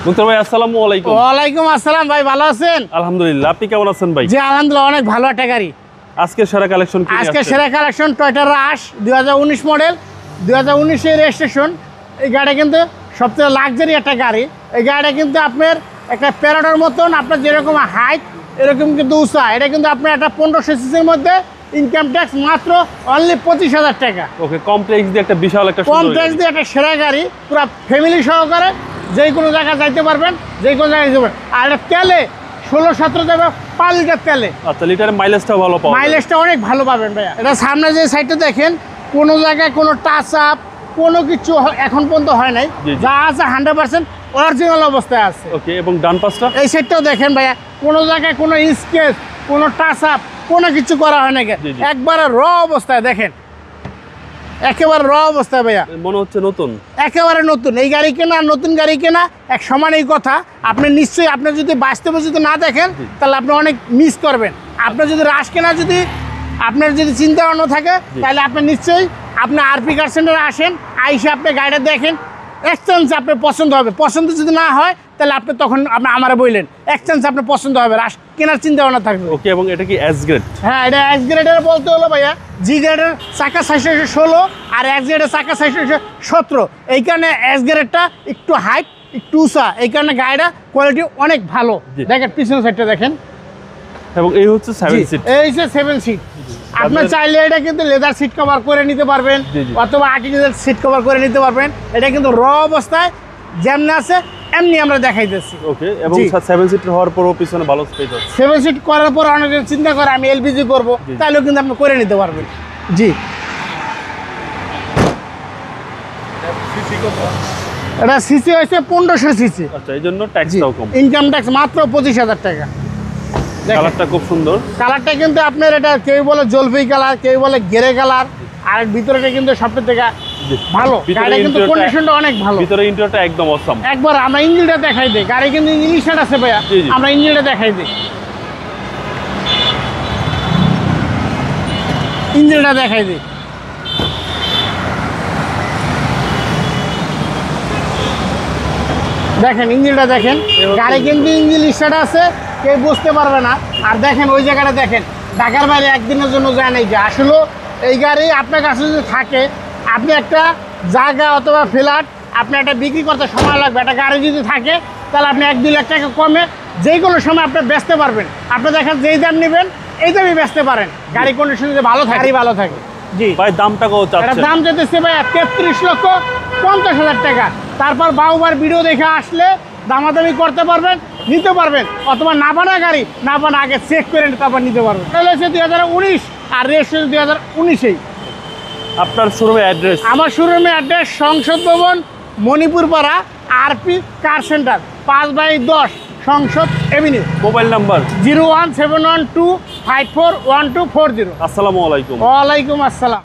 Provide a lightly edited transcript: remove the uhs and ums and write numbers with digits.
মুক্তার ভাই আসসালামু আলাইকুম। ওয়ালাইকুম আসসালাম ভাই, ভালো আছেন? আলহামদুলিল্লাহ, আপনি কেমন আছেন ভাই? জি আলহামদুলিল্লাহ, অনেক ভালো একটা গাড়ি। আজকে সেরা কালেকশন কি? আজকে সেরা কালেকশন টয়োটা রাশ 2019 মডেল, 2019 এর রেজিস্ট্রেশন। এই গাড়ি কিন্তু সবচেয়ে লাক্সারি একটা গাড়ি। এই গাড়িটা কিন্তু আপনার একটা প্যারাডোর মতন, আপনার যেরকম হাইট এরকম কিন্তু উঁচা। এটা কিন্তু আপনার একটা 1500 সিসির মধ্যে, ইনকাম ট্যাক্স মাত্র অনলি 25,000 টাকা। ওকে, কমপ্লেক্স দিয়ে একটা বিশাল একটা কমপ্লেক্স দিয়ে একটা সেরা গাড়ি, পুরো ফ্যামিলি সহকারে যে কোনো জায়গায় যাইতে পারবেন, যে কোনো জায়গায় যেতে পারবেন। আর এটা তেলে 16-17 যাবে 5 লিটার তেলে। আচ্ছা, লিটারের মাইলেজটা ভালো পাবেন? মাইলেজটা অনেক ভালো পাবেন ভাইয়া। এটা সামনে যে সাইডটা দেখেন, কোনো জায়গায় কোনো টাচ আপ কোনো কিছু এখন পর্যন্ত হয় নাই, যা আছে 100% অরিজিনাল অবস্থায় আছে। ওকে, এবং ডান পাশটা এই সাইডটাও দেখেন ভাইয়া, কোনো জায়গায় কোনো স্কেচ কোনো টাচ আপ কোনো কিছু করা হয় না, একবারে র অবস্থায় দেখেন, একেবারে র অবস্থায় ভাইয়া, মনে হচ্ছে নতুন, একেবারে নতুন। এই গাড়ি কেনা আর নতুন গাড়ি কেনা এক সমান এই কথা। আপনি নিশ্চয়ই, আপনি যদি বাস্তবে যদি না দেখেন তাহলে আপনি অনেক মিস করবেন। আপনার যদি রাশ কেনা যদি আপনার যদি চিন্তা ভাবনা থাকে, তাহলে আপনি নিশ্চয়ই আপনি আরপি কার সেন্টারে আসেন, আইসে আপনি গাড়িটা দেখেন, এক্সচেঞ্জ আপনার পছন্দ হবে। পছন্দ যদি না হয় তাহলে আপনি তখন আপনি আমারে বললেন, এক্সচেঞ্জ আপনার পছন্দ হবে, রাশ কেনার চিন্তা ভাবনা থাকবে। ওকে, এবং এটা কি এস গ্রেড? হ্যাঁ, এটা এক্স গ্রেডের বলতে হলো ভাইয়া, জি গ্রেডের চাকা সাইজ 16 আর এক্স গ্রেডের চাকা সাইজ 17। এই কারণে এক্স গ্রেডটা একটু হাইট একটু উঁচা, এই কারণে গাড়িটা কোয়ালিটি অনেক ভালো। দেখেন পিছনের সাইডটা দেখেন, এবং এই হচ্ছে 7 সিট। এই হচ্ছে 7 সিট। আপনি চাইলে এটা কিন্তু লেদার সিট কভার করে নিতে পারবেন, অথবা আর্টিফিশিয়াল সিট কভার করে নিতে পারবেন। এটা কিন্তু র অবস্থায় যেমন আছে এমনি আমরা দেখাইতেছি। ওকে, এবং 7 সিটার হওয়ার পরও পিছনে ভালো স্পেস আছে। 7 সিট করার পর অনেকজন চিন্তা করে আমি এলপিজি করবো, তাহলেও কিন্তু আপনি করে নিতে পারবেন। জি, এটা সিসি হয়েছে 1500 সিসি। আচ্ছা, এই জন্য ট্যাক্সটাও কম। ইনকাম ট্যাক্স মাত্র 25,000 টাকা। কালারটা খুব সুন্দর। কালারটা কিন্তু আপনার এটা কেউ বলে জলপাই কালার, কেউ বলে গেরে কালার, আর ভিতরেটা কিন্তু সবটা থেকে ভালো। গাড়িটা কিন্তু কন্ডিশনটা অনেক ভালো, ভিতরে ইন্টেরিয়রটা একদম অসাম। একবার আমরা ইঞ্জিনটা দেখাই দিই, গাড়ি কিন্তু ইঞ্জিন স্টার্ট আছে ভাইয়া, আমরা ইঞ্জিনটা দেখাই দিই, ইঞ্জিনটা দেখাই দিই। দেখেন ইঞ্জিনটা দেখেন, গাড়ি কিন্তু ইঞ্জিন স্টার্ট আছে, কেউ বুঝতে পারবে না। আর দেখেন ওই জায়গাটা দেখেন, ঢাকার বাইরে একদিনের জন্য যায় নাই। যে আসলে এই গাড়ি আপনার কাছে যদি থাকে, আপনি একটা জায়গা অথবা ফ্ল্যাট আপনি একটা বিক্রি করতে সময় লাগবে, একটা গাড়ি যদি থাকে তাহলে আপনি 1-2 লাখ টাকা কমে যে কোনো সময় আপনি বেচতে পারবেন। আপনি দেখেন যেই দাম নেবেন এই দামই বেচতে পারেন, গাড়ি কন্ডিশন যদি ভালো থাকে, গাড়ি ভালো থাকে। জি ভাই, দামটা কত চাচ্ছেন? দাম যেতেছে ভাই 33,50,000 টাকা। তারপর বাউবার ভিডিও দেখে আসলে দামাদামি করতে পারবেন, নিতে পারবেন, অথবা না বানা গাড়ি না বানা আগে চেক করে তারপর নিতে পারবেন। তাহলে হচ্ছে 2019 আর রেজিস্ট্রেশন 2019। আপনার শোরুমের অ্যাড্রেস? আমার শোরুমের অ্যাড্রেস সংসদ ভবন, মণিপুর পাড়া, আরপি কার সেন্টার, 5/10 সংসদ এভিনিউ। Mobile number 01712541240। আসসালামু আলাইকুম। ওয়ালাইকুম আসসালাম।